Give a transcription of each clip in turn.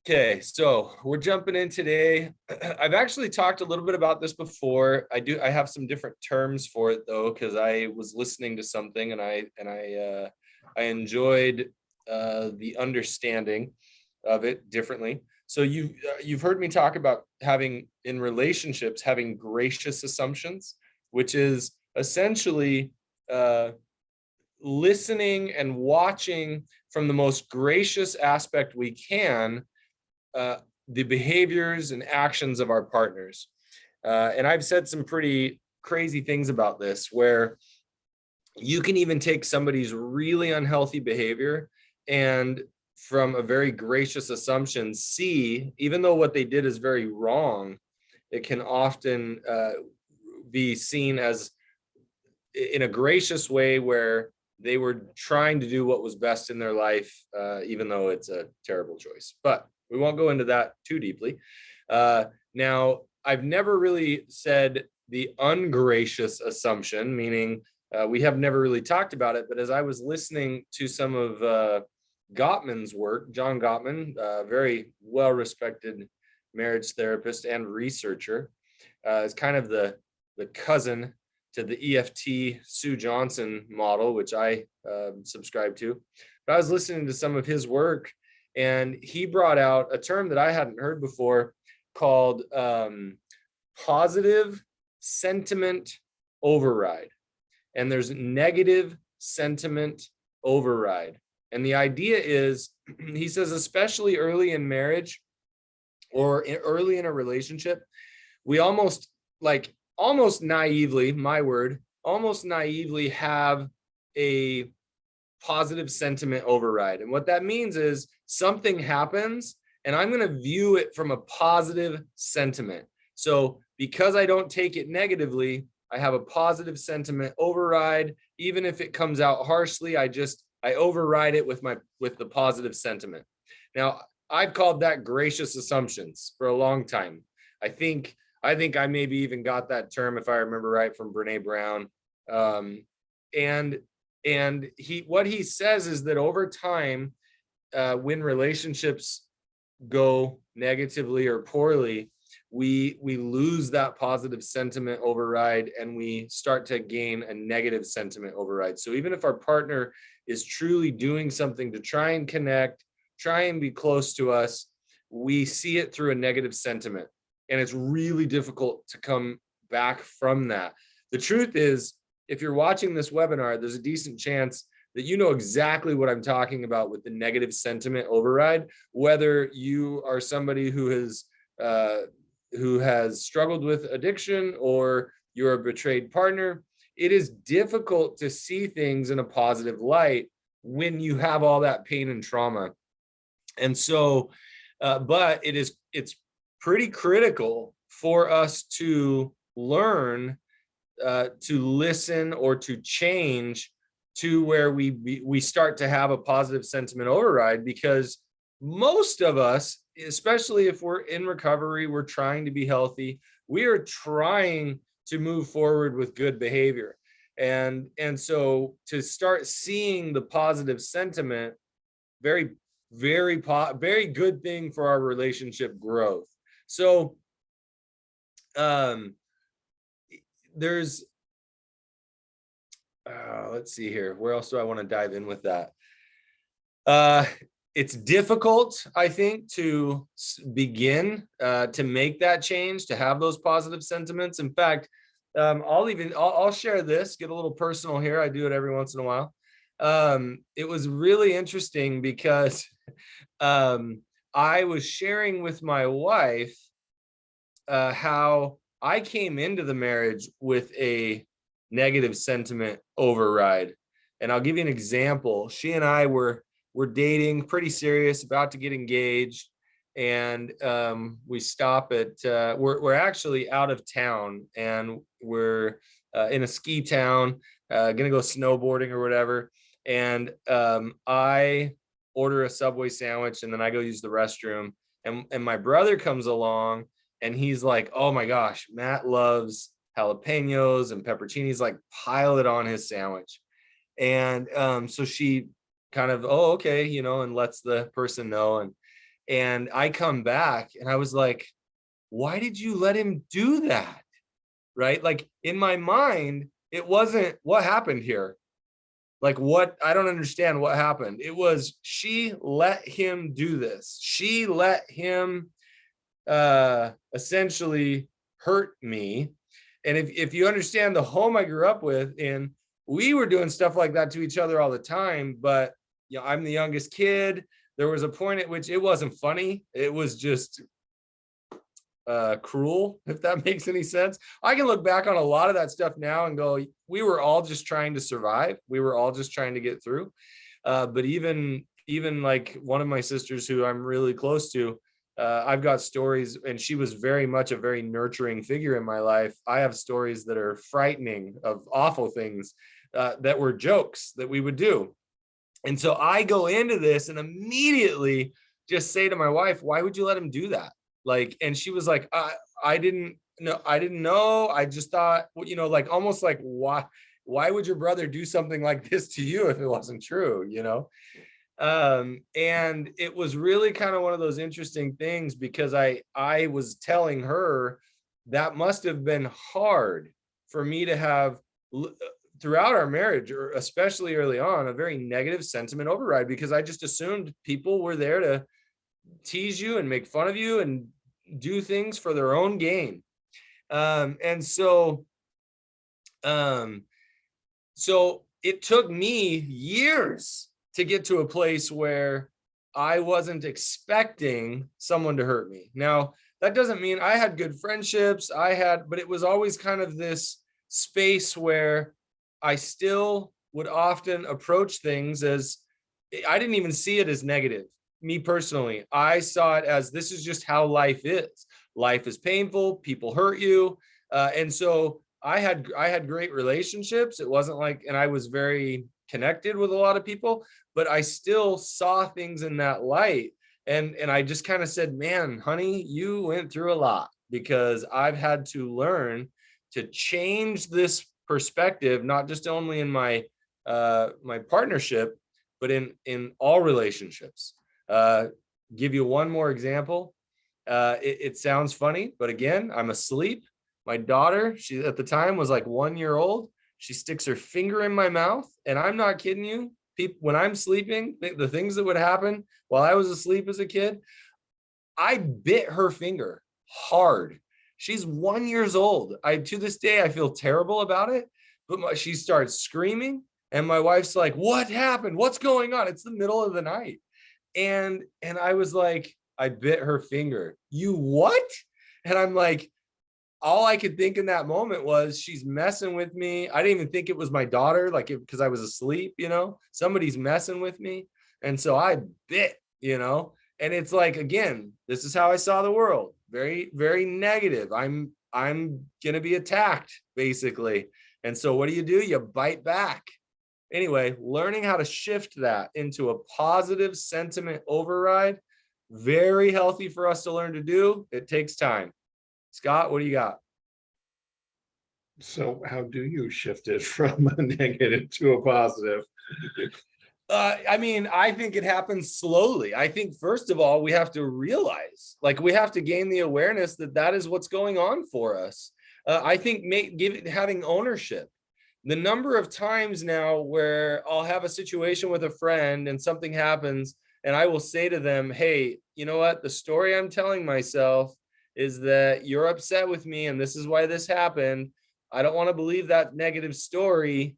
Okay, so we're jumping in today. I've actually talked a little bit about this before. I have some different terms for it though, because I was listening to something and I enjoyed the understanding of it differently. So you've heard me talk about having in relationships having gracious assumptions, which is essentially uh, listening and watching from the most gracious aspect we can uh, the behaviors and actions of our partners. And I've said some pretty crazy things about this, where you can even take somebody's really unhealthy behavior and from a very gracious assumption see, even though what they did is very wrong, it can often be seen as in a gracious way where they were trying to do what was best in their life, even though it's a terrible choice. But we won't go into that too deeply. Now, I've never really said the ungracious assumption, meaning we have never really talked about it. But as I was listening to some of Gottman's work, John Gottman, very well respected marriage therapist and researcher, is kind of the cousin to the EFT Sue Johnson model, which I subscribe to. But I was listening to some of his work, and he brought out a term that I hadn't heard before called positive sentiment override. And there's negative sentiment override. And the idea is, he says, especially early in marriage or early in a relationship, we almost naively, my word, almost naively have a positive sentiment override. And what that means is something happens and I'm going to view it from a positive sentiment. So because I don't take it negatively, I have a positive sentiment override. Even if it comes out harshly, I override it with the positive sentiment. Now, I've called that gracious assumptions for a long time. I think I maybe even got that term, if I remember right, from Brene Brown. And what he says is that over time, when relationships go negatively or poorly, we lose that positive sentiment override and we start to gain a negative sentiment override. So even if our partner is truly doing something to try and connect, try and be close to us, we see it through a negative sentiment. And it's really difficult to come back from that. The truth is, if you're watching this webinar, there's a decent chance that you know exactly what I'm talking about with the negative sentiment override, whether you are somebody who has struggled with addiction or you're a betrayed partner. It is difficult to see things in a positive light when you have all that pain and trauma. And so, but it's pretty critical for us to learn to listen or to change to where we start to have a positive sentiment override, because most of us, especially if we're in recovery, we're trying to be healthy, we are trying to move forward with good behavior. And so to start seeing the positive sentiment, very very good thing for our relationship growth. So there's let's see here, where else do I want to dive in with that? It's difficult, I think, to begin to make that change, to have those positive sentiments. In fact, I'll share this, get a little personal here. I do it every once in a while. It was really interesting because I was sharing with my wife how I came into the marriage with a negative sentiment override. And I'll give you an example. She and I were dating, pretty serious, about to get engaged. And we stop at, we're actually out of town, and we're in a ski town, gonna go snowboarding or whatever. And I order a Subway sandwich, and then I go use the restroom. And my brother comes along, and he's like, oh my gosh, Matt loves jalapenos and pepperoncinis, like pile it on his sandwich. And so she kind of, oh, okay, and lets the person know. And I come back and I was like, why did you let him do that? Right? Like in my mind, it wasn't what happened here. Like what? I don't understand what happened. It was she let him do this. She let him essentially hurt me. And if you understand the home I grew up with, and we were doing stuff like that to each other all the time, but you know, I'm the youngest kid. There was a point at which it wasn't funny. It was just cruel, if that makes any sense. I can look back on a lot of that stuff now and go, we were all just trying to survive. We were all just trying to get through. But even like one of my sisters who I'm really close to, I've got stories, and she was very much a very nurturing figure in my life. I have stories that are frightening of awful things that were jokes that we would do. And so I go into this and immediately just say to my wife, why would you let him do that? Like, and she was like, I didn't know. I didn't know. I just thought, you know, like almost like, why would your brother do something like this to you if it wasn't true, you know? And it was really kind of one of those interesting things, because I was telling her that must have been hard for me to have throughout our marriage, or especially early on, a very negative sentiment override, because I just assumed people were there to tease you and make fun of you and do things for their own gain. And so it took me years to get to a place where I wasn't expecting someone to hurt me. Now, that doesn't mean I had good friendships. But it was always kind of this space where I still would often approach things as, I didn't even see it as negative. Me personally, I saw it as, this is just how life is. Life is painful. People hurt you. And so I had great relationships. It wasn't like, and I was very connected with a lot of people, but I still saw things in that light. And I just kind of said, man, honey, you went through a lot, because I've had to learn to change this perspective, not just only in my my partnership, but in all relationships. Give you one more example. It sounds funny, but again, I'm asleep. My daughter, she at the time was like 1 year old. She sticks her finger in my mouth, and I'm not kidding you. People, when I'm sleeping, the things that would happen while I was asleep as a kid, I bit her finger hard. She's 1 year old. To this day, I feel terrible about it, but she starts screaming, and my wife's like, what happened? What's going on? It's the middle of the night. And I was like, I bit her finger. You what? And I'm like, all I could think in that moment was, she's messing with me. I didn't even think it was my daughter, like, because I was asleep, you know, somebody's messing with me. And so I bit, you know, and it's like, again, this is how I saw the world. Very, very negative. I'm going to be attacked, basically. And so what do? You bite back. Anyway, learning how to shift that into a positive sentiment override, very healthy for us to learn to do. It takes time. Scott, what do you got? So how do you shift it from a negative to a positive? I mean, I think it happens slowly. I think, first of all, we have to realize, like, we have to gain the awareness that that is what's going on for us. I think having ownership. The number of times now where I'll have a situation with a friend and something happens, and I will say to them, hey, you know what? The story I'm telling myself is that you're upset with me, and this is why this happened. I don't want to believe that negative story.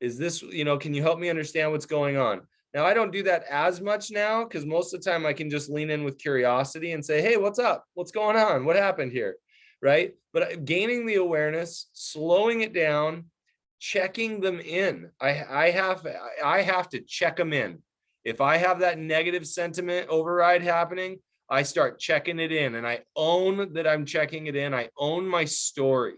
Is this, you know, can you help me understand what's going on? Now, I don't do that as much now, because most of the time I can just lean in with curiosity and say, hey, what's up? What's going on? What happened here? Right? But gaining the awareness, slowing it down, checking them in. I have to check them in. If I have that negative sentiment override happening, I start checking it in, and I own that I'm checking it in. I own my story.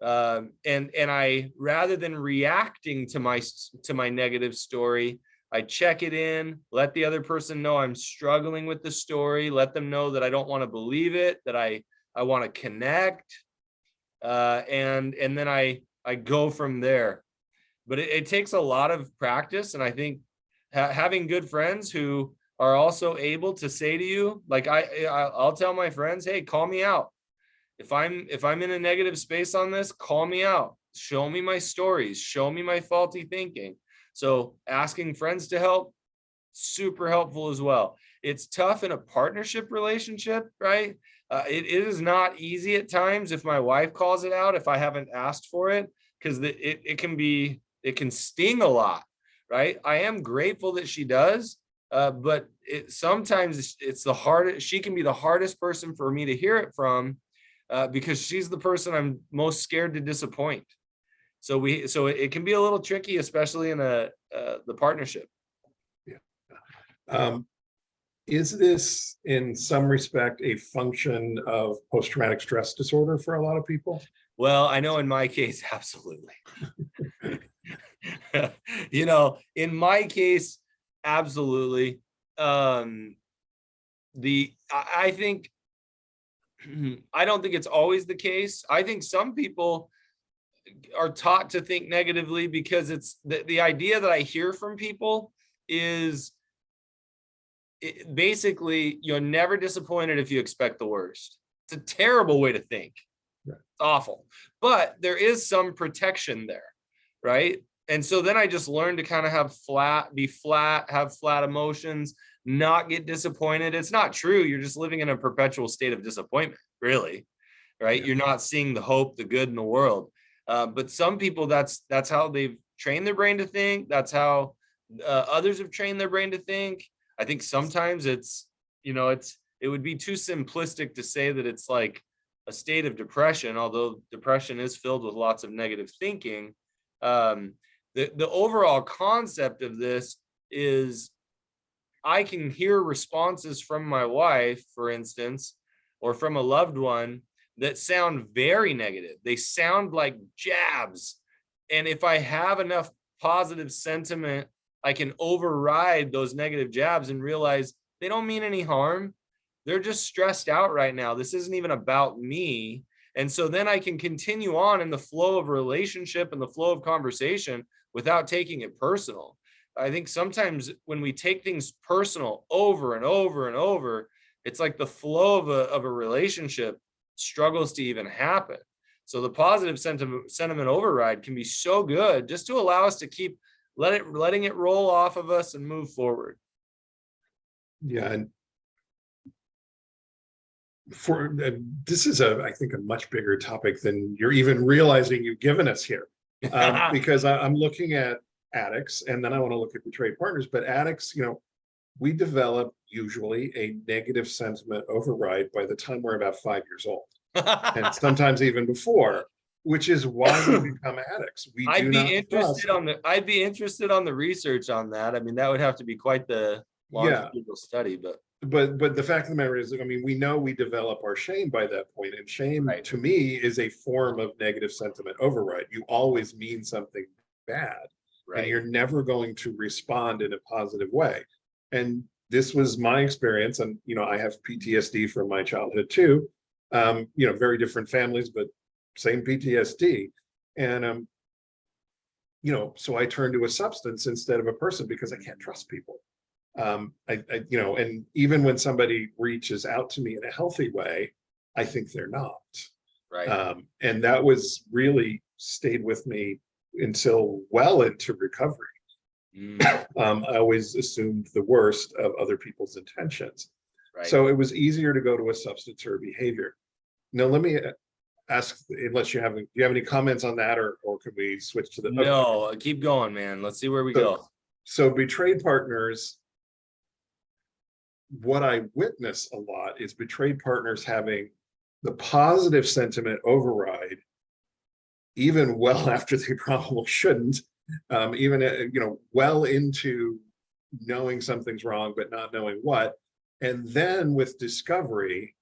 And I, rather than reacting to my negative story, I check it in, let the other person know I'm struggling with the story, let them know that I don't want to believe it, that I want to connect, and then I go from there. But it takes a lot of practice, and I think having good friends who are also able to say to you, like I'll tell my friends, hey, call me out. If I'm in a negative space on this, call me out. Show me my stories, show me my faulty thinking. So asking friends to help, super helpful as well. It's tough in a partnership relationship, right? It is not easy at times if my wife calls it out, if I haven't asked for it, because it can sting a lot, right? I am grateful that she does, but sometimes it's the hardest. She can be the hardest person for me to hear it from, because she's the person I'm most scared to disappoint. So it can be a little tricky, especially in the partnership. Yeah. Is this in some respect a function of post-traumatic stress disorder for a lot of people? Well, I know in my case, absolutely. In my case, absolutely. I think I don't think it's always the case. I think some people are taught to think negatively because it's the idea that I hear from people is basically you're never disappointed if you expect the worst. It's a terrible way to think. Right. It's awful, but there is some protection there, right? And so then I just learned to kind of have flat emotions, not get disappointed. It's not true. You're just living in a perpetual state of disappointment, really, right? Yeah. You're not seeing the hope, the good in the world. But some people, that's how they've trained their brain to think. That's how others have trained their brain to think. I think sometimes it would be too simplistic to say that it's like a state of depression, although depression is filled with lots of negative thinking. The overall concept of this is I can hear responses from my wife, for instance, or from a loved one that sound very negative. They sound like jabs. And if I have enough positive sentiment, I can override those negative jabs and realize they don't mean any harm. They're just stressed out right now. This isn't even about me. And so then I can continue on in the flow of relationship and the flow of conversation without taking it personal. I think sometimes when we take things personal over and over and over, it's like the flow of a relationship struggles to even happen. So the positive sentiment override can be so good just to allow us to keep letting it roll off of us and move forward. Yeah, and this is I think a much bigger topic than you're even realizing you've given us here, because I'm looking at addicts, and then I want to look at betrayed partners. But addicts, we develop usually a negative sentiment override by the time we're about 5 years old, and sometimes even before, which is why we become addicts. I'd be interested on the research on that. I mean, that would have to be quite the longitudinal study, but the fact of the matter is, I mean, we know we develop our shame by that point, and shame, right, to me is a form of negative sentiment override. You always mean something bad, right, and you're never going to respond in a positive way. And this was my experience, and I have PTSD from my childhood too. Very different families, but same PTSD. And so I turned to a substance instead of a person because I can't trust people. And even when somebody reaches out to me in a healthy way, I think they're not. Right. And that was really stayed with me until well into recovery. I always assumed the worst of other people's intentions. Right. So it was easier to go to a substance or a behavior. Now, let me ask, unless do you have any comments on that, or can we switch to the? No, okay. Keep going, man. Let's see where we go. So betrayed partners, what I witness a lot is betrayed partners having the positive sentiment override, even well after they probably shouldn't, even well into knowing something's wrong but not knowing what. And then with discovery,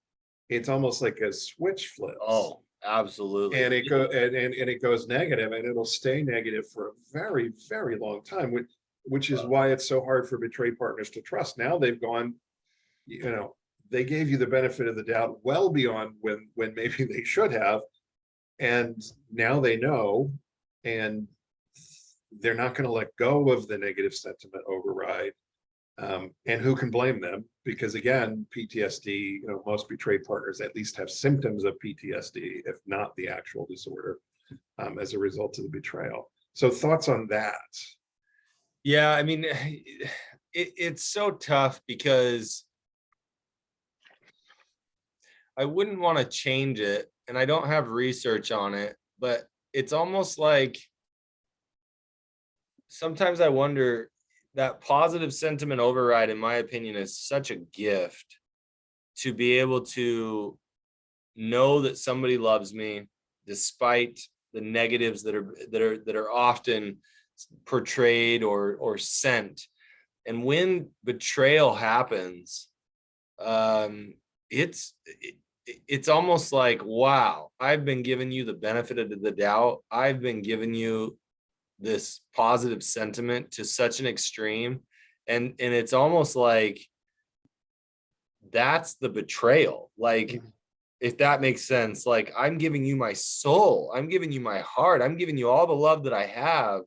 it's almost like a switch flips. Oh, absolutely. And it goes negative, and it'll stay negative for a very, very long time, which is why it's so hard for betrayed partners to trust. Now they've gone, they gave you the benefit of the doubt well beyond when maybe they should have, and now they know, and they're not going to let go of the negative sentiment override. And who can blame them? Because again, PTSD, most betrayed partners at least have symptoms of PTSD, if not the actual disorder, as a result of the betrayal. So thoughts on that? Yeah, I mean, it's so tough because I wouldn't want to change it, and I don't have research on it, but it's almost like sometimes I wonder that positive sentiment override, in my opinion, is such a gift to be able to know that somebody loves me despite the negatives that are often portrayed or sent. And when betrayal happens, it's it's almost like, wow, I've been giving you the benefit of the doubt. I've been giving you this positive sentiment to such an extreme, and it's almost like that's the betrayal. Like, if that makes sense, like, I'm giving you my soul, I'm giving you my heart, I'm giving you all the love that I have,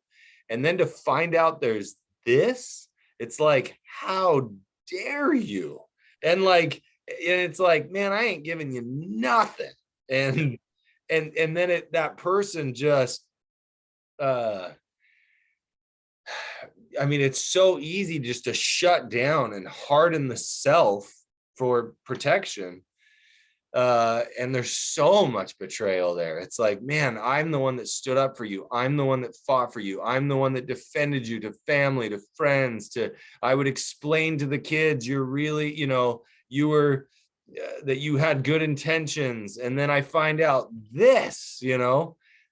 and then to find out there's this, it's like, how dare you? And like, and it's like, man, I ain't giving you nothing. And and then that person just I mean, it's so easy just to shut down and harden the self for protection. And there's so much betrayal there. It's like, man, I'm the one that stood up for you. I'm the one that fought for you. I'm the one that defended you to family, to friends, I would explain to the kids, you're really, you were, that you had good intentions. And then I find out this,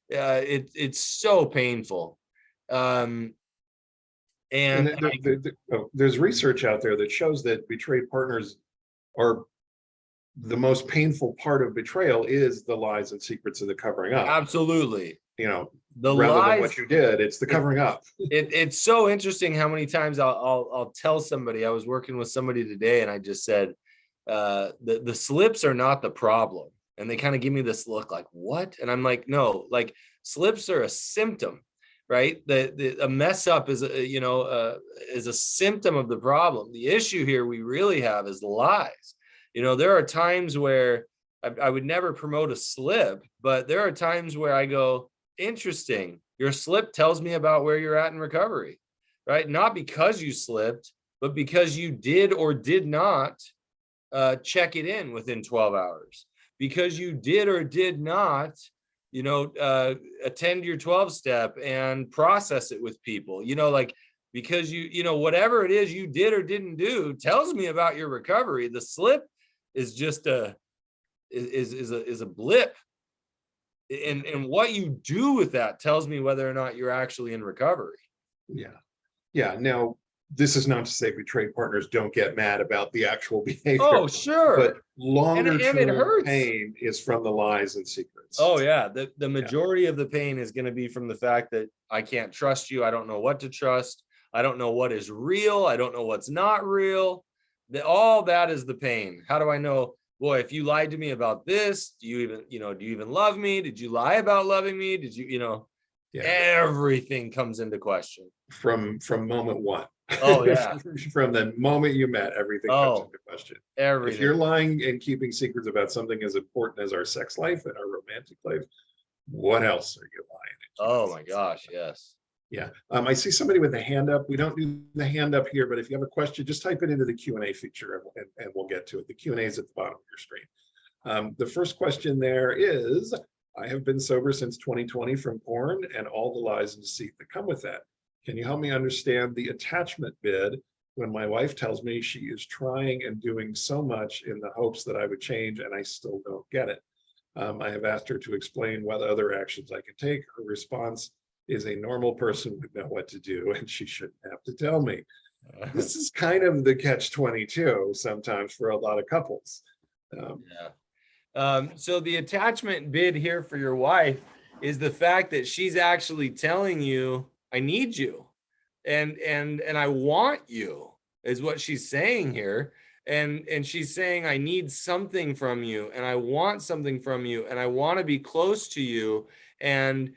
it's so painful. And there's research out there that shows that betrayed partners are the most painful part of betrayal is the lies and secrets of the covering up. Absolutely. The rather lies, than what you did, it's the covering up. It's so interesting how many times I'll tell somebody. I was working with somebody today and I just said, the slips are not the problem. And they kind of give me this look like, what? And I'm like, no, like, slips are a symptom, right? A mess up is a symptom of the problem. The issue here we really have is lies. There are times where I would never promote a slip, but there are times where I go, interesting, your slip tells me about where you're at in recovery, right? Not because you slipped, but because you did or did not check it in within 12 hours, because you did or did not attend your 12 step and process it with people, like, because whatever it is you did or didn't do tells me about your recovery. The slip is just a blip, and what you do with that tells me whether or not you're actually in recovery. Yeah. Now, this is not to say betrayed partners don't get mad about the actual behavior. Oh, sure. But longer and term it hurts. pain is from the lies and secrets. Oh yeah, the majority of the pain is going to be from the fact that I can't trust you. I don't know what to trust. I don't know what is real. I don't know what's not real. All that is the pain. How do I know? Boy, if you lied to me about this, do you even love me? Did you lie about loving me? Did you, everything comes into question. From moment one. Oh yeah. From the moment you met, everything comes into question. Everything. If you're lying and keeping secrets about something as important as our sex life and our romantic life, what else are you lying? Oh my gosh, yes. Yeah. I see somebody with a hand up. We don't do the hand up here, but if you have a question, just type it into the Q&A feature and we'll get to it. The Q&A is at the bottom of your screen. The first question there is, I have been sober since 2020 from porn and all the lies and deceit that come with that. Can you help me understand the attachment bid when my wife tells me she is trying and doing so much in the hopes that I would change and I still don't get it? I have asked her to explain what other actions I can take. Her response is a normal person would know what to do and she shouldn't have to tell me. This is kind of the catch-22 sometimes for a lot of couples. So the attachment bid here for your wife is the fact that she's actually telling you, I need you and I want you, is what she's saying here. And she's saying, I need something from you and I want something from you and I want to be close to you. And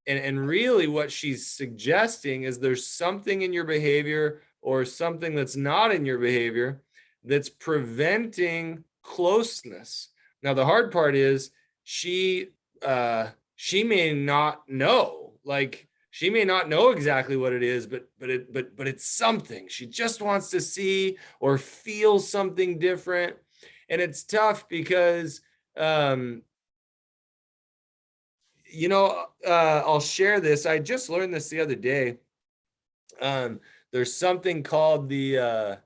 really what she's suggesting is there's something in your behavior or something that's not in your behavior that's preventing closeness. Now, the hard part is she may not know, like she may not know exactly what it is, but it's something. She just wants to see or feel something different. And it's tough because I'll share this. I just learned this the other day. There's something called the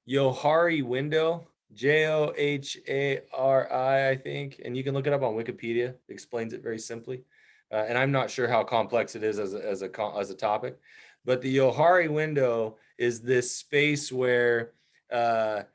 Johari window, Johari, I think, and you can look it up on Wikipedia. It explains it very simply, and I'm not sure how complex it is as a topic, but the Johari window is this space where, in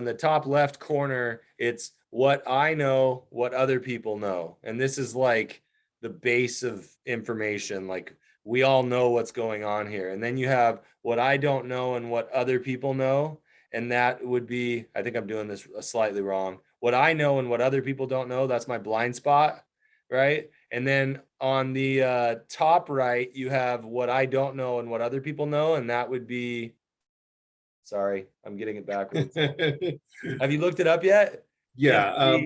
the top left corner, it's what I know, what other people know, and this is like the base of information, like we all know what's going on here. And then you have what I don't know and what other people know. And that would be, I think I'm doing this slightly wrong. What I know and what other people don't know, that's my blind spot, right? And then on the top right, you have what I don't know and what other people know. And that would be, sorry, I'm getting it backwards. Have you looked it up yet? Yeah.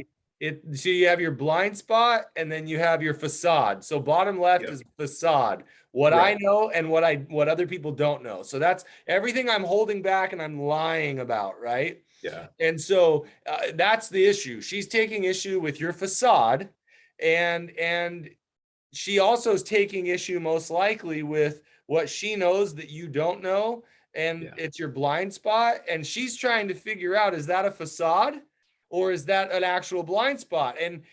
So you have your blind spot and then you have your facade. So bottom left is facade. What I know and what other people don't know. So that's everything I'm holding back and I'm lying about, right? Yeah. And so that's the issue. She's taking issue with your facade, and she also is taking issue most likely with what she knows that you don't know, and it's your blind spot. And she's trying to figure out, is that a facade? Or is that an actual blind spot? And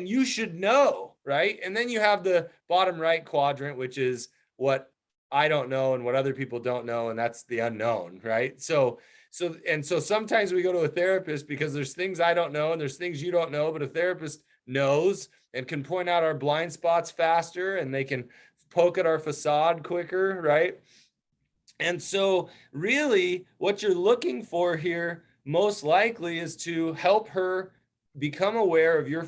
you should know, right? And then you have the bottom right quadrant, which is what I don't know and what other people don't know, and that's the unknown, right? So sometimes we go to a therapist because there's things I don't know and there's things you don't know, but a therapist knows and can point out our blind spots faster, and they can poke at our facade quicker, right? And so really what you're looking for here most likely is to help her become aware of your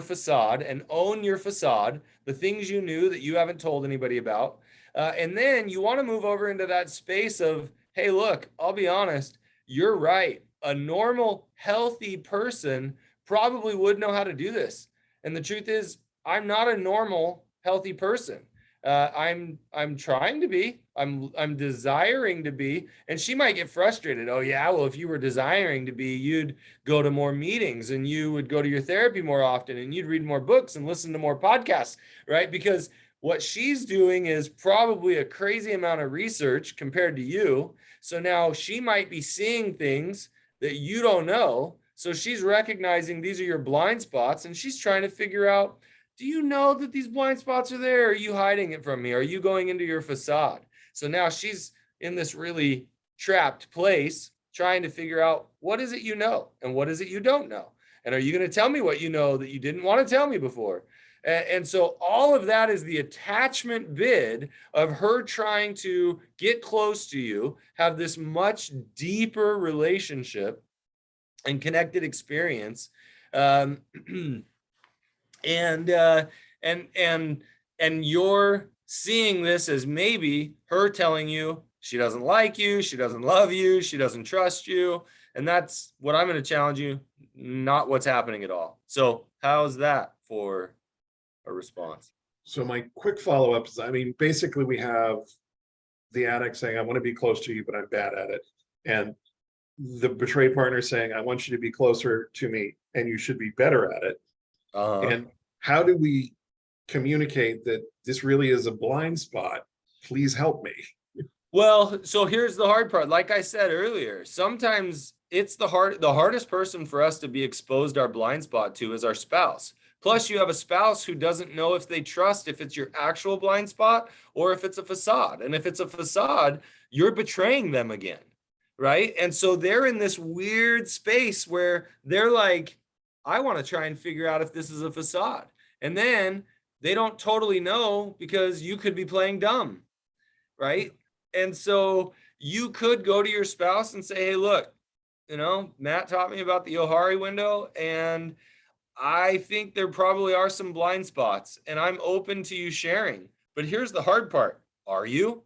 facade and own your facade, the things you knew that you haven't told anybody about. And then you want to move over into that space of, hey, look, I'll be honest, you're right. A normal, healthy person probably would know how to do this. And the truth is, I'm not a normal, healthy person. I'm trying to be. I'm desiring to be. And she might get frustrated. Oh yeah, well, if you were desiring to be, you'd go to more meetings and you would go to your therapy more often and you'd read more books and listen to more podcasts, right? Because what she's doing is probably a crazy amount of research compared to you. So now she might be seeing things that you don't know. So she's recognizing these are your blind spots, and she's trying to figure out, do you know that these blind spots are there? Are you hiding it from me? Are you going into your facade? So now she's in this really trapped place trying to figure out, what is it you know and what is it you don't know? And are you going to tell me what you know that you didn't want to tell me before? And so all of that is the attachment bid of her trying to get close to you, have this much deeper relationship and connected experience. Um, and you're seeing this as maybe her telling you she doesn't like you, she doesn't love you, she doesn't trust you. And that's what I'm going to challenge you, not what's happening at all. So how's that for a response? So my quick follow-up is, I mean, basically we have the addict saying, I want to be close to you, but I'm bad at it. And the betrayed partner saying, I want you to be closer to me and you should be better at it. And how do we communicate that this really is a blind spot? Please help me. Well, so here's the hard part. Like I said earlier, sometimes it's the hardest person for us to be exposed our blind spot to is our spouse. Plus, you have a spouse who doesn't know if they trust if it's your actual blind spot or if it's a facade. And if it's a facade, you're betraying them again, right? And so they're in this weird space where they're like, I want to try and figure out if this is a facade. And then they don't totally know because you could be playing dumb, right? And so you could go to your spouse and say, hey, look, Matt taught me about the Johari window, and I think there probably are some blind spots, and I'm open to you sharing. But here's the hard part. Are you?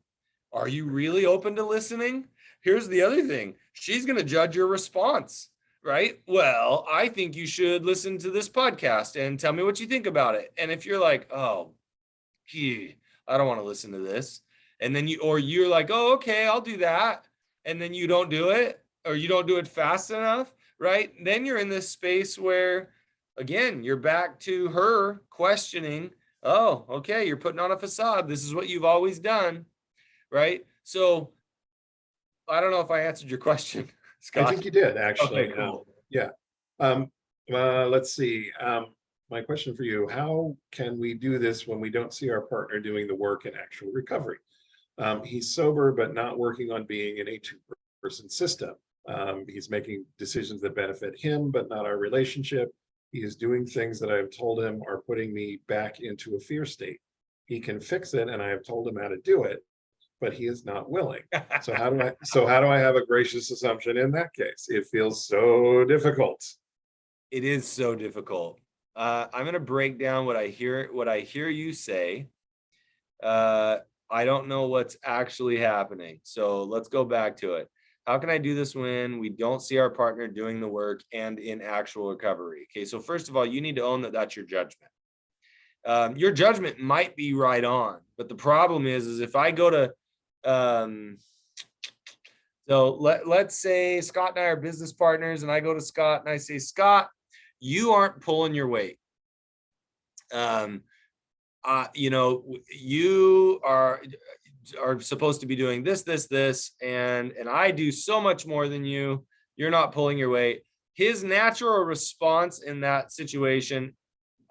Are you really open to listening? here's the other thing. She's going to judge your response, right? Well, I think you should listen to this podcast and tell me what you think about it. And if you're like, oh, gee, I don't want to listen to this. And then you're like, oh, okay, I'll do that. And then you don't do it, or you don't do it fast enough, right? Then you're in this space where, again, you're back to her questioning, oh, okay, you're putting on a facade. This is what you've always done, right? So I don't know if I answered your question, Scott. I think you did, actually. Okay, cool. Yeah. Let's see. My question for you, how can we do this when we don't see our partner doing the work in actual recovery? He's sober, but not working on being in a two-person system. He's making decisions that benefit him, but not our relationship. He is doing things that I've told him are putting me back into a fear state. He can fix it, and I have told him how to do it, but he is not willing. So how do I have a gracious assumption in that case? It feels so difficult. It is so difficult. I'm going to break down what I hear you say. I don't know what's actually happening. So let's go back to it. How can I do this when we don't see our partner doing the work and in actual recovery? Okay, so first of all, you need to own that that's your judgment. Your judgment might be right on, but the problem is if I go to, so let's say Scott and I are business partners, and I go to Scott and I say, Scott, you aren't pulling your weight. You are supposed to be doing this, and I do so much more than you. You're not pulling your weight. His natural response in that situation,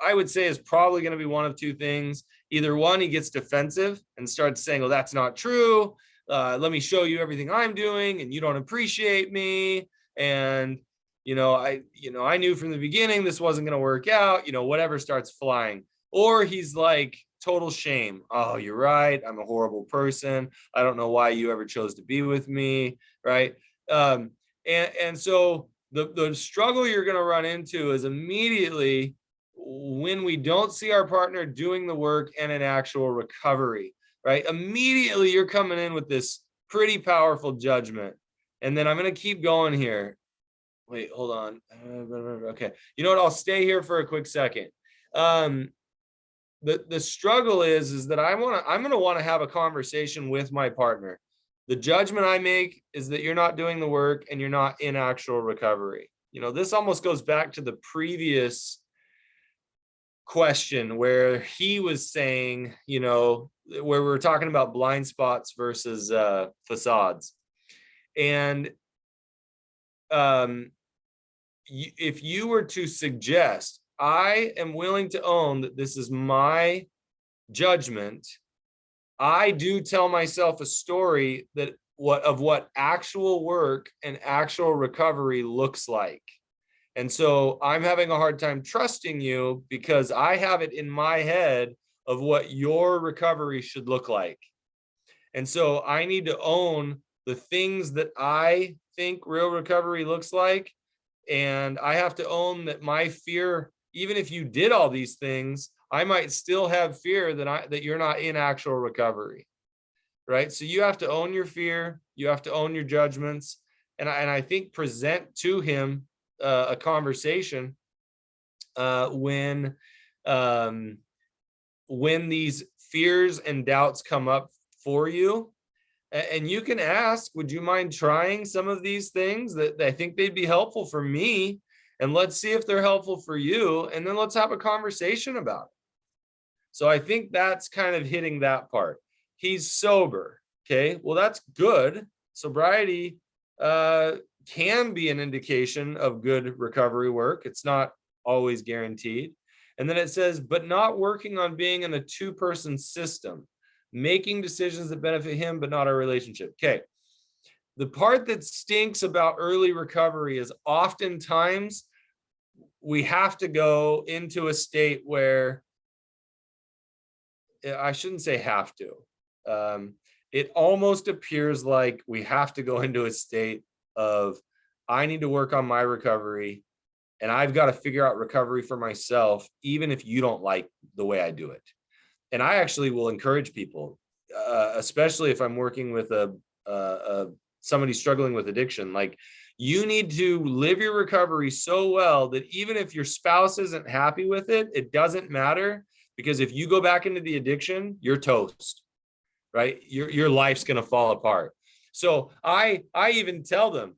I would say, is probably going to be one of two things. Either one, he gets defensive and starts saying, well, that's not true. Let me show you everything I'm doing, and you don't appreciate me. And, I knew from the beginning this wasn't going to work out, whatever starts flying. Or he's like, total shame. Oh, you're right. I'm a horrible person. I don't know why you ever chose to be with me. Right. And so the struggle you're going to run into is immediately when we don't see our partner doing the work and an actual recovery, right? Immediately you're coming in with this pretty powerful judgment. And then I'm going to keep going here. Wait, hold on. Okay. You know what? I'll stay here for a quick second. The struggle is that I'm going to want to have a conversation with my partner. The judgment I make is that you're not doing the work and you're not in actual recovery. This almost goes back to the previous question where he was saying, where we were talking about blind spots versus facades. And if you were to suggest, I am willing to own that this is my judgment, I do tell myself a story of what actual work and actual recovery looks like. And so I'm having a hard time trusting you because I have it in my head of what your recovery should look like. And so I need to own the things that I think real recovery looks like. And I have to own that my fear, even if you did all these things, I might still have fear that you're not in actual recovery. Right. So you have to own your fear. You have to own your judgments. And I think present to him a conversation when these fears and doubts come up for you. And you can ask, would you mind trying some of these things that I think they'd be helpful for me? And let's see if they're helpful for you. And then let's have a conversation about it. So I think that's kind of hitting that part. He's sober. Okay, well, that's good. Sobriety can be an indication of good recovery work. It's not always guaranteed. And then it says, but not working on being in a two-person system, making decisions that benefit him, but not our relationship. Okay. The part that stinks about early recovery is oftentimes we have to go into a state where, I shouldn't say have to. It almost appears like we have to go into a state of, I need to work on my recovery and I've got to figure out recovery for myself, even if you don't like the way I do it. And I actually will encourage people, especially if I'm working with a somebody struggling with addiction. Like, you need to live your recovery so well that even if your spouse isn't happy with it, it doesn't matter, because if you go back into the addiction, you're toast, right? Your life's going to fall apart. So I even tell them,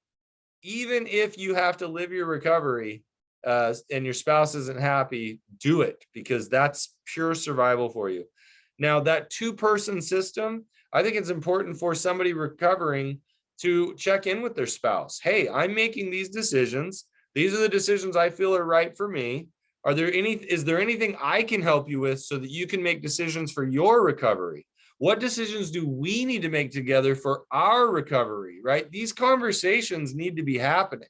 even if you have to live your recovery and your spouse isn't happy, do it, because that's pure survival for you. Now, that 2-person system, I think it's important for somebody recovering to check in with their spouse. Hey, I'm making these decisions. These are the decisions I feel are right for me. Is there anything I can help you with so that you can make decisions for your recovery? What decisions do we need to make together for our recovery, right? These conversations need to be happening.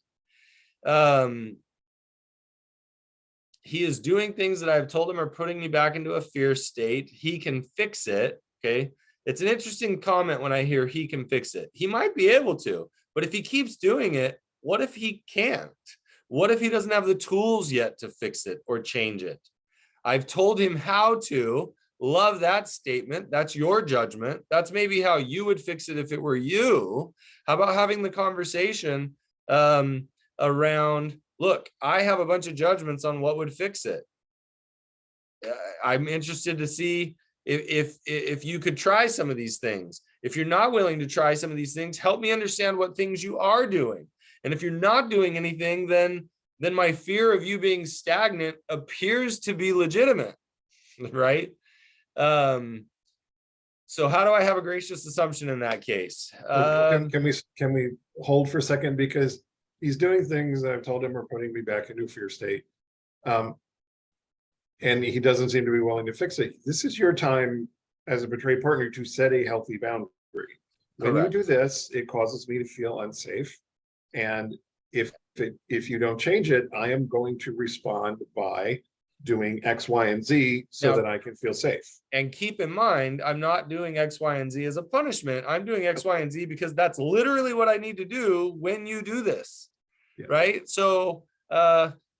He is doing things that I've told him are putting me back into a fear state. He can fix it. Okay. It's an interesting comment when I hear he can fix it. He might be able to, but if he keeps doing it, what if he can't? What if he doesn't have the tools yet to fix it or change it? I've told him how to. Love that statement. That's your judgment. That's maybe how you would fix it if it were you. How about having the conversation around, look, I have a bunch of judgments on what would fix it. I'm interested to see if you could try some of these things. If you're not willing to try some of these things, help me understand what things you are doing. And if you're not doing anything, then my fear of you being stagnant appears to be legitimate, right? So how do I have a gracious assumption in that case? Can we hold for a second, because he's doing things that I've told him are putting me back into a fear state. And he doesn't seem to be willing to fix it. This is your time as a betrayed partner to set a healthy boundary. When Correct. you do this, it causes me to feel unsafe. And if you don't change it, I am going to respond by doing X, Y, and Z so that I can feel safe. And keep in mind, I'm not doing X, Y, and Z as a punishment. I'm doing X, Y, and Z because that's literally what I need to do when you do this, right? So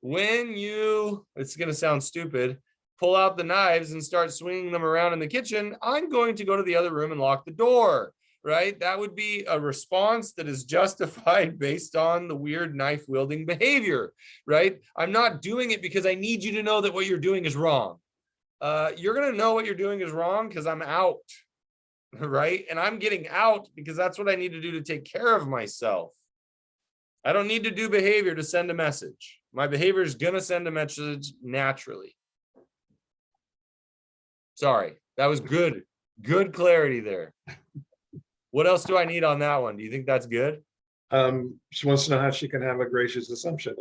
when you, it's going to sound stupid, pull out the knives and start swinging them around in the kitchen, I'm going to go to the other room and lock the door, right? That would be a response that is justified based on the weird knife wielding behavior, right? I'm not doing it because I need you to know that what you're doing is wrong. You're going to know what you're doing is wrong because I'm out, right? And I'm getting out because that's what I need to do to take care of myself. I don't need to do behavior to send a message. My behavior is going to send a message naturally. Sorry, that was good. Good clarity there. What else do I need on that one? Do you think that's good? She wants to know how she can have a gracious assumption.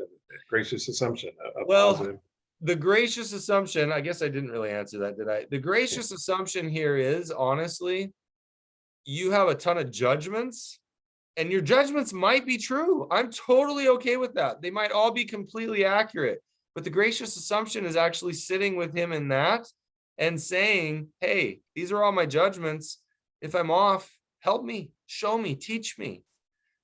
Well, the gracious assumption, I guess I didn't really answer that, did I? The gracious assumption here is, honestly, you have a ton of judgments, and your judgments might be true. I'm totally okay with that. They might all be completely accurate. But the gracious assumption is actually sitting with him in that and saying, hey, these are all my judgments. If I'm off, help me, show me, teach me.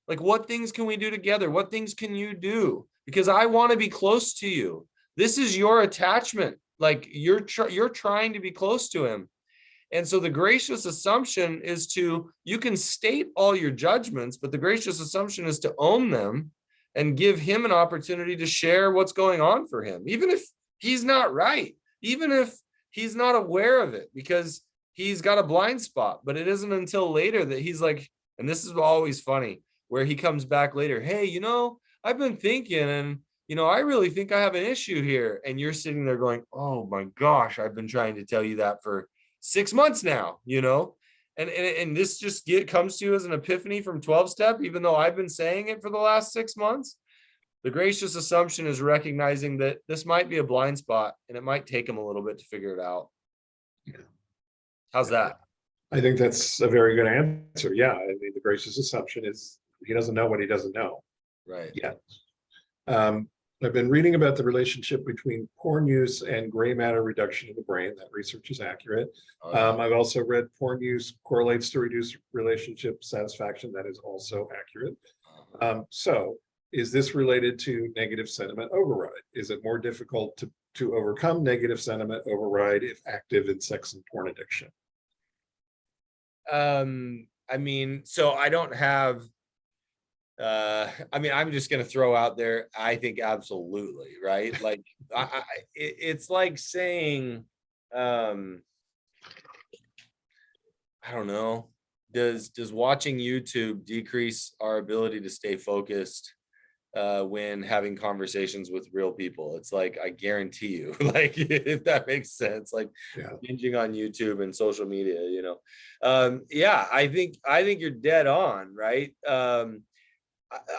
Like, what things can we do together? What things can you do? Because I want to be close to you. This is your attachment. Like, you're trying to be close to him. And so the gracious assumption is you can state all your judgments, but the gracious assumption is to own them and give him an opportunity to share what's going on for him, even if he's not right, even if he's not aware of it, because he's got a blind spot. But it isn't until later that he's like, and this is always funny, where he comes back later, hey, I've been thinking, and I really think I have an issue here. And you're sitting there going, oh my gosh, I've been trying to tell you that for 6 months now, and this just comes to you as an epiphany from 12-step, even though I've been saying it for the last 6 months. The gracious assumption is recognizing that this might be a blind spot and it might take him a little bit to figure it out. Yeah. How's that? I think that's a very good answer. Yeah. I mean, the gracious assumption is he doesn't know what he doesn't know. Right. Yeah. I've been reading about the relationship between porn use and gray matter reduction in the brain. That research is accurate. I've also read porn use correlates to reduced relationship satisfaction. That is also accurate. So is this related to negative sentiment override? Is it more difficult to overcome negative sentiment override if active in sex and porn addiction? I mean, so I don't have I mean, I'm just going to throw out there, I think absolutely, right? Like, it's like saying, I don't know, does watching YouTube decrease our ability to stay focused when having conversations with real people? It's like, I guarantee you, like, if that makes sense, like binging on YouTube and social media, yeah, I think you're dead on, right?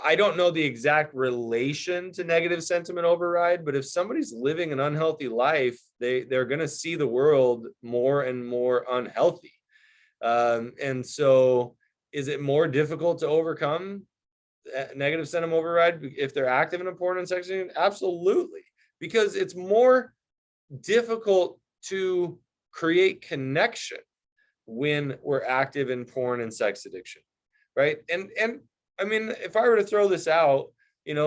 I don't know the exact relation to negative sentiment override, but if somebody's living an unhealthy life, they're going to see the world more and more unhealthy. And so, is it more difficult to overcome negative sentiment override if they're active in a porn and sex addiction? Absolutely, because it's more difficult to create connection when we're active in porn and sex addiction, right? And I mean, if I were to throw this out,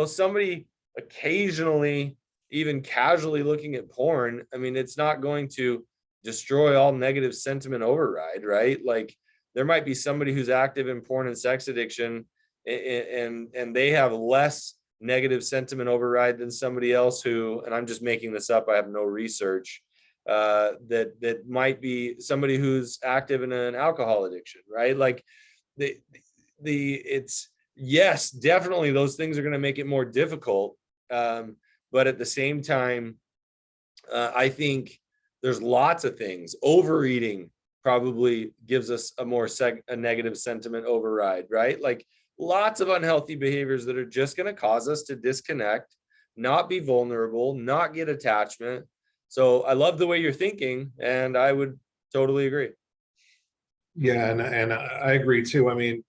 somebody occasionally, even casually looking at porn, I mean, it's not going to destroy all negative sentiment override, right? Like, there might be somebody who's active in porn and sex addiction, and they have less negative sentiment override than somebody else who, and I'm just making this up, I have no research, that might be somebody who's active in an alcohol addiction, right? Like, it's, yes, definitely those things are going to make it more difficult, but at the same time, I think there's lots of things. Overeating probably gives us a negative sentiment override, right? Like, lots of unhealthy behaviors that are just going to cause us to disconnect, not be vulnerable, not get attachment. So I love the way you're thinking, and I would totally agree. Yeah, and I agree too. I mean,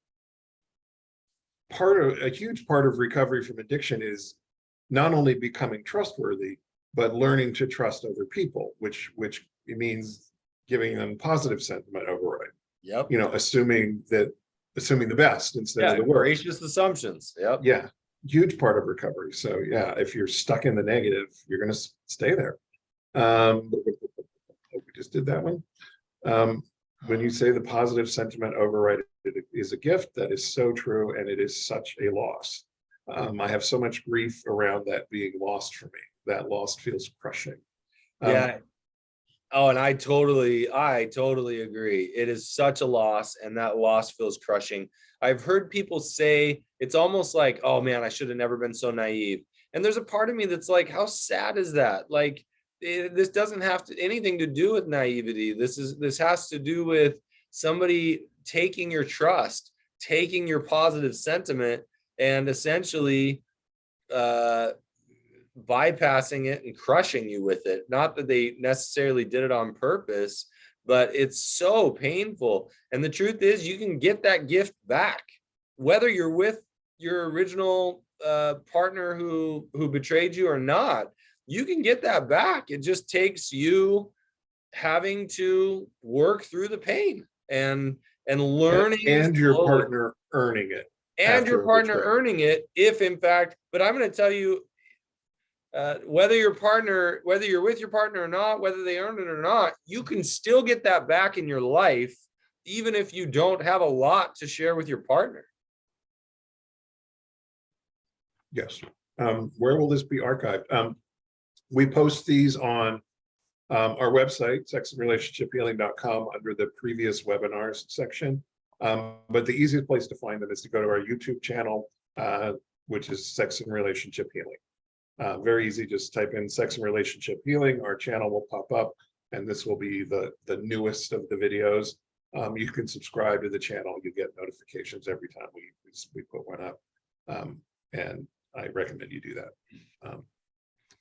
a huge part of recovery from addiction is not only becoming trustworthy, but learning to trust other people, which it means giving them positive sentiment override. Yep. Assuming the best instead of the worst. Gracious assumptions. Yep. Yeah, huge part of recovery. So yeah, if you're stuck in the negative, you're going to stay there. We just did that one. When you say the positive sentiment override is a gift, that is so true, and it is such a loss. I have so much grief around that being lost for me. That loss feels crushing. Yeah. Oh, and I totally agree. It is such a loss, and that loss feels crushing. I've heard people say it's almost like, oh man, I should have never been so naive. And there's a part of me that's like, how sad is that? Like, this doesn't have anything to do with naivety. This has to do with somebody taking your trust, taking your positive sentiment, and essentially bypassing it and crushing you with it. Not that they necessarily did it on purpose, but it's so painful. And the truth is, you can get that gift back, whether you're with your original partner who betrayed you or not. You can get that back. It just takes you having to work through the pain and learning, and your partner earning it, if in fact. But I'm going to tell you, whether you're with your partner or not, whether they earned it or not, you can still get that back in your life, even if you don't have a lot to share with your partner. Yes. Where will this be archived? We post these on our website, sexandrelationshiphealing.com, under the previous webinars section. But the easiest place to find them is to go to our YouTube channel, which is Sex and Relationship Healing. Very easy, just type in Sex and Relationship Healing, our channel will pop up, and this will be the newest of the videos. You can subscribe to the channel, you get notifications every time we put one up. And I recommend you do that.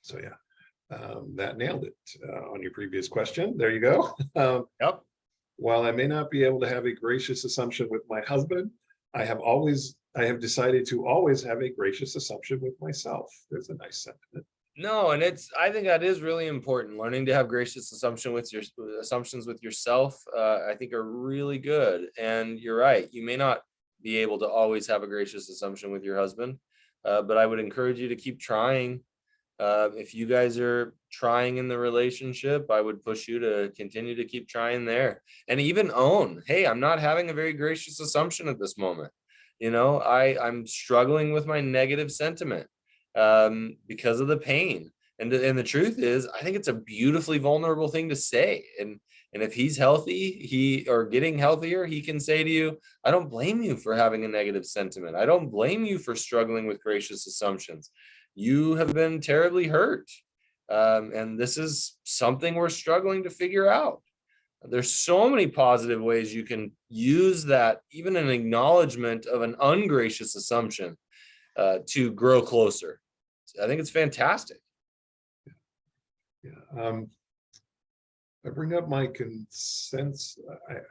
So yeah. That nailed it on your previous question. There you go. Yep. While I may not be able to have a gracious assumption with my husband, I have decided to always have a gracious assumption with myself. There's a nice sentiment. No, and I think that is really important. Learning to have gracious assumptions with yourself, I think, are really good. And you're right. You may not be able to always have a gracious assumption with your husband, but I would encourage you to keep trying. If you guys are trying in the relationship, I would push you to continue to keep trying there, and even own, hey, I'm not having a very gracious assumption at this moment. I'm struggling with my negative sentiment because of the pain. And the truth is, I think it's a beautifully vulnerable thing to say. And if he's healthy, or getting healthier, he can say to you, I don't blame you for having a negative sentiment. I don't blame you for struggling with gracious assumptions. You have been terribly hurt. And this is something we're struggling to figure out. There's so many positive ways you can use that, even an acknowledgement of an ungracious assumption, to grow closer. I think it's fantastic. Yeah. I bring up my concerns.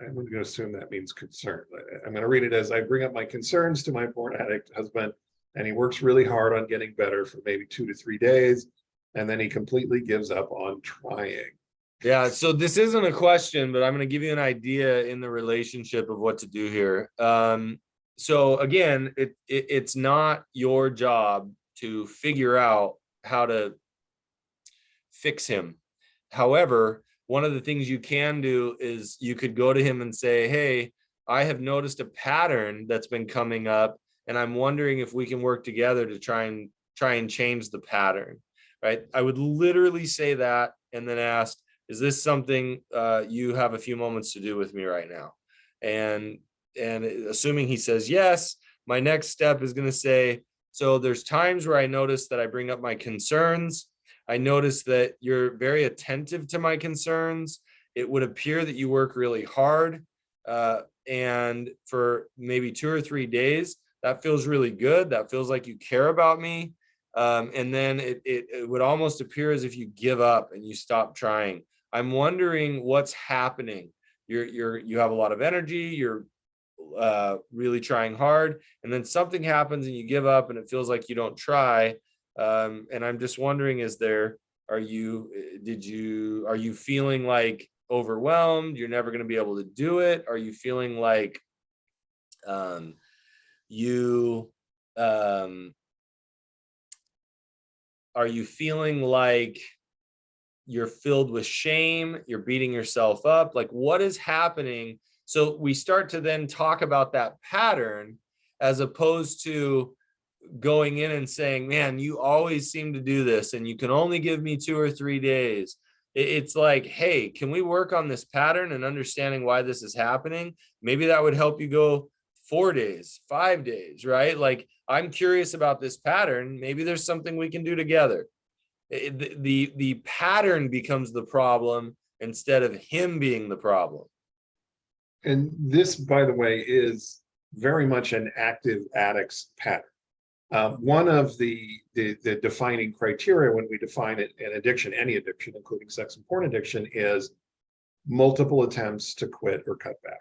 I'm going to assume that means concern. I'm going to read it as I bring up my concerns to my porn addict husband, and he works really hard on getting better for maybe 2 to 3 days, and then he completely gives up on trying. Yeah, so this isn't a question, but I'm going to give you an idea in the relationship of what to do here. So again, it's not your job to figure out how to fix him. However, one of the things you can do is you could go to him and say, hey, I have noticed a pattern that's been coming up, and I'm wondering if we can work together to try and change the pattern, right? I would literally say that and then ask, is this something you have a few moments to do with me right now? And assuming he says yes, my next step is going to say, so there's times where I notice that I bring up my concerns. I notice that you're very attentive to my concerns. It would appear that you work really hard. And for maybe 2 or 3 days, that feels really good. That feels like you care about me. And then it would almost appear as if you give up and you stop trying. I'm wondering what's happening. You have a lot of energy. You're really trying hard, and then something happens and you give up and it feels like you don't try. And I'm just wondering, are you feeling like overwhelmed? You're never going to be able to do it? Are you feeling like you are you feeling like you're filled with shame? You're beating yourself up? Like, what is happening? So we start to then talk about that pattern, as opposed to going in and saying, man, you always seem to do this and you can only give me 2 or 3 days. It's like, hey, can we work on this pattern and understanding why this is happening? Maybe that would help you go 4 days, 5 days, right? Like, I'm curious about this pattern. Maybe there's something we can do together. The pattern becomes the problem instead of him being the problem. And this, by the way, is very much an active addict's pattern. One of the defining criteria when we define it, an addiction, any addiction, including sex and porn addiction, is multiple attempts to quit or cut back.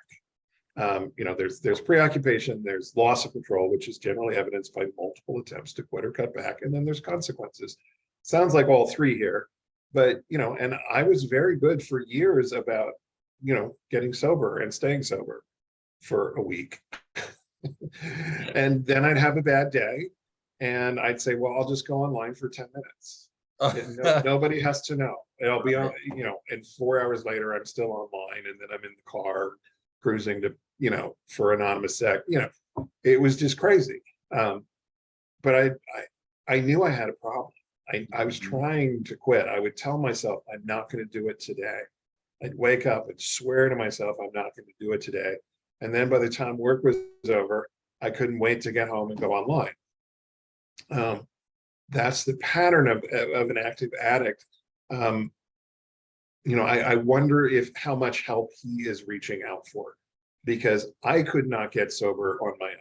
There's preoccupation, there's loss of control, which is generally evidenced by multiple attempts to quit or cut back, and then there's consequences. Sounds like all three here, but and I was very good for years about getting sober and staying sober for a week. And then I'd have a bad day and I'd say, well, I'll just go online for 10 minutes. Nobody has to know. I'll be on, and 4 hours later, I'm still online, and then I'm in the car cruising to, for anonymous sex. It was just crazy. But I knew I had a problem. I was trying to quit. I would tell myself, I'm not going to do it today. I'd wake up and swear to myself, I'm not going to do it today. And then by the time work was over, I couldn't wait to get home and go online. That's the pattern of an active addict. I wonder how much help he is reaching out for, because I could not get sober on my own.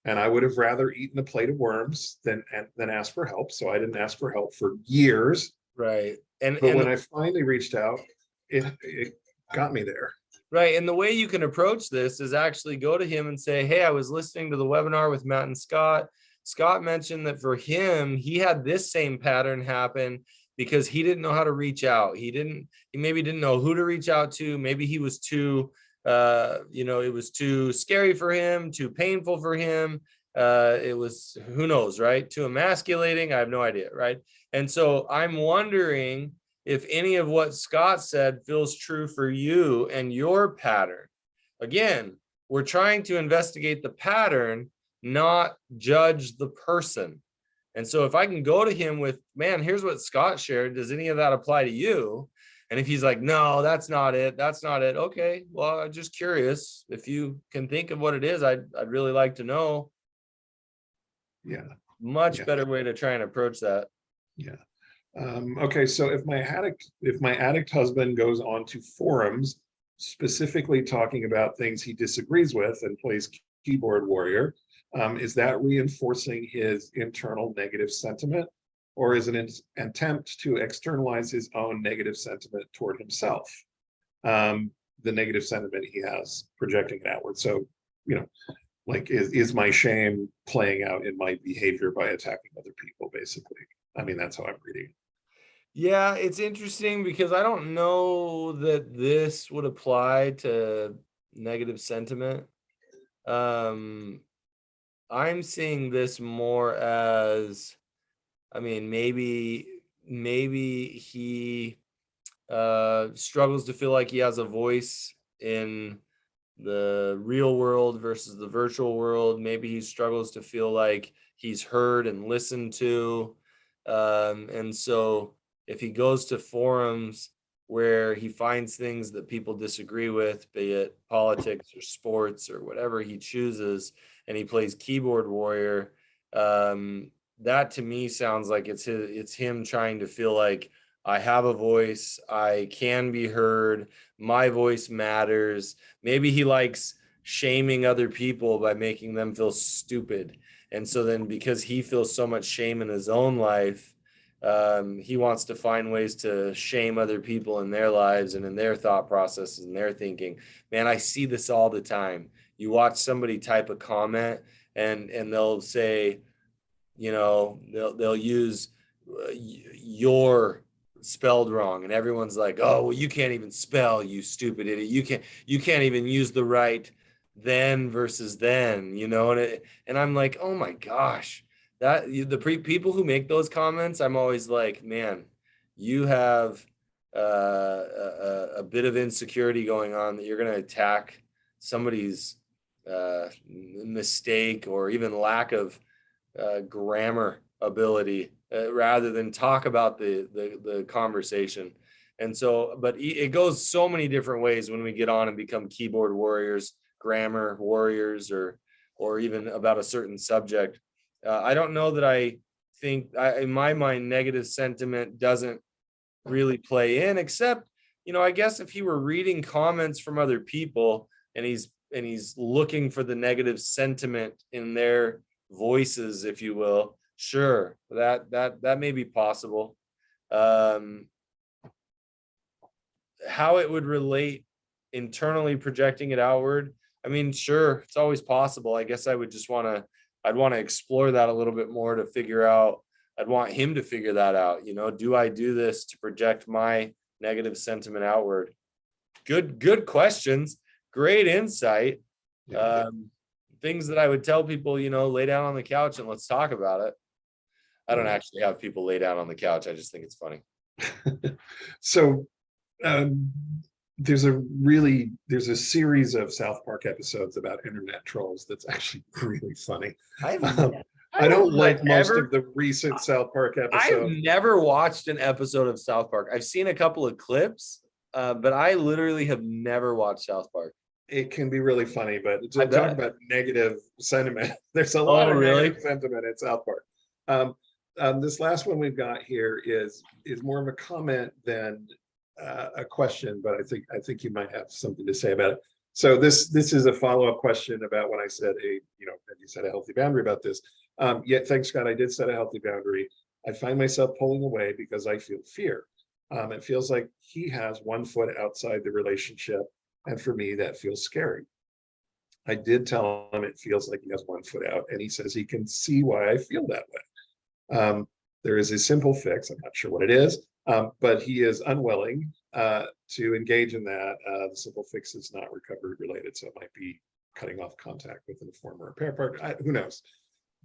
And I would have rather eaten a plate of worms than ask for help. So I didn't ask for help for years. Right. But when I finally reached out, it got me there. Right. And the way you can approach this is actually go to him and say, hey, I was listening to the webinar with Matt and Scott. Scott mentioned that for him, he had this same pattern happen because he didn't know how to reach out. He maybe didn't know who to reach out to. Maybe he was too, it was too scary for him, too painful for him. It was, who knows, right? Too emasculating. I have no idea. Right. And so I'm wondering if any of what Scott said feels true for you and your pattern. Again, we're trying to investigate the pattern, not judge the person. And so if I can go to him with, man, here's what Scott shared, does any of that apply to you? And if he's like, no, that's not it, that's not it. Okay, well, I'm just curious. If you can think of what it is, I'd really like to know. Yeah. Much better way to try and approach that. Yeah. Okay, so if my addict husband goes onto forums specifically talking about things he disagrees with and plays keyboard warrior, is that reinforcing his internal negative sentiment, or is it an attempt to externalize his own negative sentiment toward himself? The negative sentiment he has, projecting it outward. So, like, is my shame playing out in my behavior by attacking other people, basically? I mean, that's how I'm reading it. Yeah, it's interesting because I don't know that this would apply to negative sentiment. I'm seeing this more as, I mean, maybe he struggles to feel like he has a voice in the real world versus the virtual world. Maybe he struggles to feel like he's heard and listened to. And so if he goes to forums where he finds things that people disagree with, be it politics or sports or whatever he chooses, and he plays keyboard warrior, that to me sounds like it's him trying to feel like I have a voice, I can be heard, my voice matters. Maybe he likes shaming other people by making them feel stupid. And so then because he feels so much shame in his own life, he wants to find ways to shame other people in their lives and in their thought processes and their thinking. Man, I see this all the time. You watch somebody type a comment and they'll say, they'll use your spelled wrong, and everyone's like, oh, well, you can't even spell, you stupid idiot. You can't even use the right then versus then, and I'm like, oh my gosh, people who make those comments, I'm always like, man, you have a bit of insecurity going on, that you're going to attack somebody's mistake or even lack of grammar ability, rather than talk about the conversation. And so, but it goes so many different ways when we get on and become keyboard warriors, grammar warriors, or even about a certain subject. I don't know that I think, in my mind, negative sentiment doesn't really play in, except, I guess if he were reading comments from other people and he's looking for the negative sentiment in their voices, if you will, sure, that may be possible. How it would relate internally, projecting it outward, I mean, sure, it's always possible. I guess I'd want to explore that a little bit more to figure out. I'd want him to figure that out. Do I do this to project my negative sentiment outward? Good questions. Great insight. Things that I would tell people, lay down on the couch and let's talk about it. I don't actually have people lay down on the couch. I just think it's funny. So there's a series of South Park episodes about internet trolls that's actually really funny. I don't like most of the recent South Park episodes. I've never watched an episode of South Park. I've seen a couple of clips, but I literally have never watched South Park. It can be really funny, but to talk about negative sentiment, there's a lot of negative sentiment in South Park. This last one we've got here is more of a comment than a question, but I think you might have something to say about it. So this is a follow-up question about when I said you set a healthy boundary about this. Thanks, Scott. I did set a healthy boundary. I find myself pulling away because I feel fear. It feels like he has one foot outside the relationship, and for me, that feels scary. I did tell him it feels like he has one foot out, and he says he can see why I feel that way. There is a simple fix. I'm not sure what it is, but he is unwilling to engage in that. The simple fix is not recovery related, so it might be cutting off contact with an former repair partner. Who knows?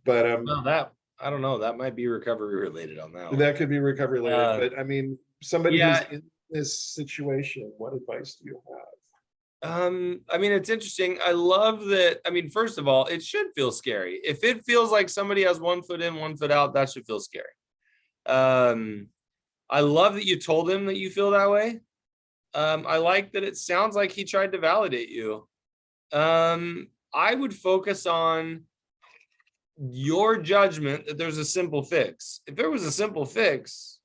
But that, I don't know. That might be recovery related on that one. That could be recovery related. But I mean, somebody who's in this situation, what advice do you have? I mean, it's interesting. I love that. I mean, first of all, it should feel scary. If it feels like somebody has one foot in, one foot out, that should feel scary. Um, I love that you told him that you feel that way. I like that it sounds like he tried to validate you. I would focus on your judgment that there's a simple fix. If there was a simple fix,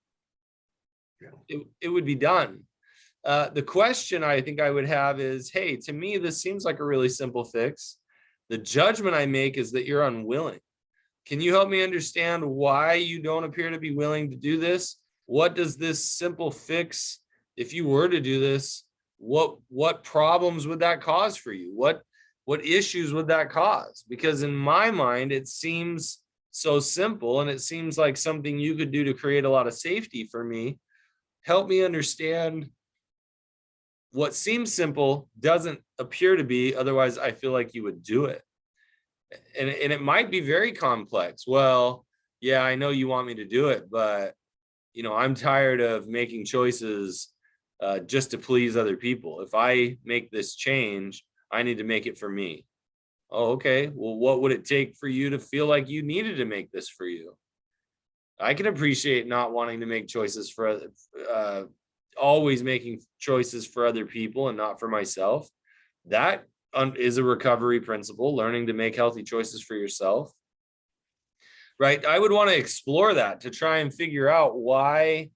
it would be done. The question I think I would have is, hey, to me, this seems like a really simple fix. The judgment I make is that you're unwilling. Can you help me understand why you don't appear to be willing to do this? What does this simple fix, if you were to do this, what problems would that cause for you? What issues would that cause? Because in my mind, it seems so simple, and it seems like something you could do to create a lot of safety for me. Help me understand what seems simple doesn't appear to be, otherwise I feel like you would do it. And it might be very complex. Well, yeah, I know you want me to do it, but I'm tired of making choices just to please other people. If I make this change, I need to make it for me. Oh, okay. Well, what would it take for you to feel like you needed to make this for you? I can appreciate not wanting to make choices for always making choices for other people and not for myself. That is a recovery principle, learning to make healthy choices for yourself. Right. I would want to explore that to try and figure out why,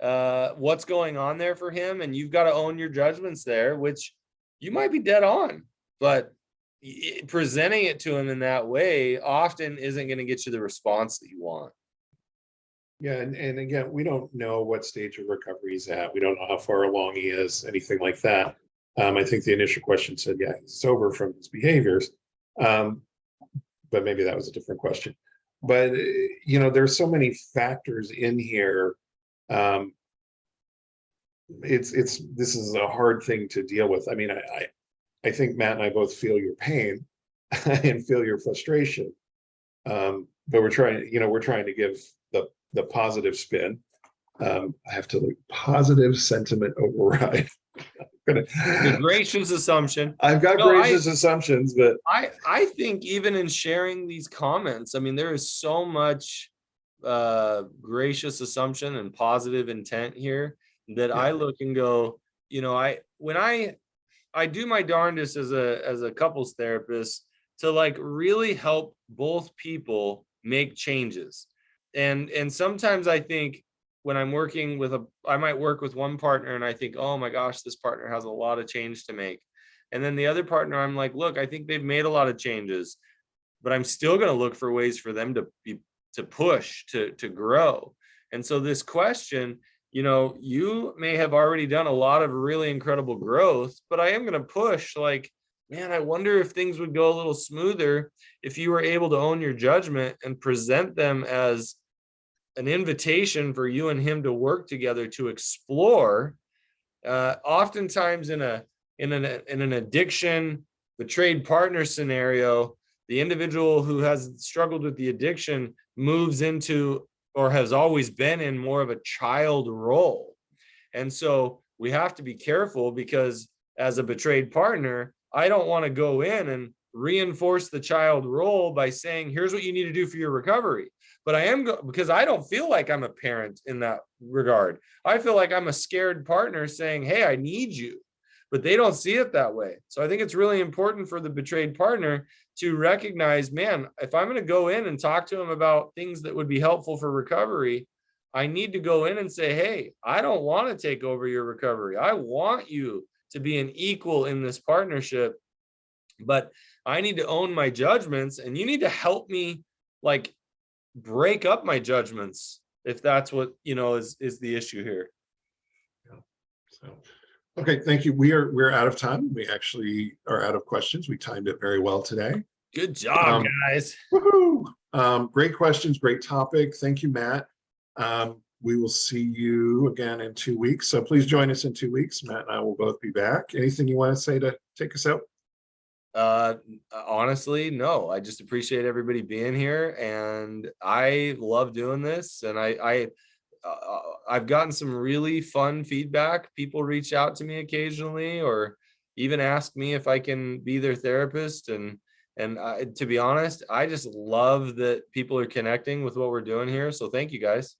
what's going on there for him. And you've got to own your judgments there, which you might be dead on, but presenting it to him in that way often isn't going to get you the response that you want. Yeah, and again, we don't know what stage of recovery he's at. We don't know how far along he is, anything like that. I think the initial question said, yeah, he's sober from his behaviors. But maybe that was a different question. But there's so many factors in here. This is a hard thing to deal with. I mean, I think Matt and I both feel your pain and feel your frustration. But we're trying to give the positive spin. I have to look positive sentiment override. The gracious assumption. I've got gracious assumptions, but I think even in sharing these comments, I mean, there is so much gracious assumption and positive intent here that I look and go, when I do my darndest as a couples therapist to like really help both people make changes. And sometimes I think when I'm working with I might work with one partner and I think, oh my gosh, this partner has a lot of change to make. And then the other partner, I'm like, look, I think they've made a lot of changes, but I'm still going to look for ways for them to push, to grow. And so this question, you may have already done a lot of really incredible growth, but I am going to push like, man, I wonder if things would go a little smoother if you were able to own your judgment and present them as an invitation for you and him to work together to explore. Oftentimes in an addiction, betrayed partner scenario, the individual who has struggled with the addiction moves into or has always been in more of a child role. And so we have to be careful because as a betrayed partner, I don't want to go in and reinforce the child role by saying, here's what you need to do for your recovery. But I am because I don't feel like I'm a parent in that regard. I feel like I'm a scared partner saying, hey, I need you. But they don't see it that way. So I think it's really important for the betrayed partner to recognize, man, if I'm going to go in and talk to him about things that would be helpful for recovery, I need to go in and say, hey, I don't want to take over your recovery. I want you to be an equal in this partnership, but I need to own my judgments and you need to help me like break up my judgments if that's what, is the issue here. Yeah. So, okay. Thank you. We're out of time. We actually are out of questions. We timed it very well today. Good job, guys. Woohoo! Great questions. Great topic. Thank you, Matt. We will see you again in 2 weeks. So please join us in 2 weeks. Matt and I will both be back. Anything you want to say to take us out? Honestly, no. I just appreciate everybody being here, and I love doing this. And I've gotten some really fun feedback. People reach out to me occasionally, or even ask me if I can be their therapist. And to be honest, I just love that people are connecting with what we're doing here. So thank you guys.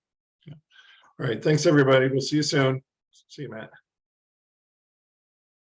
All right. Thanks, everybody. We'll see you soon. See you, Matt.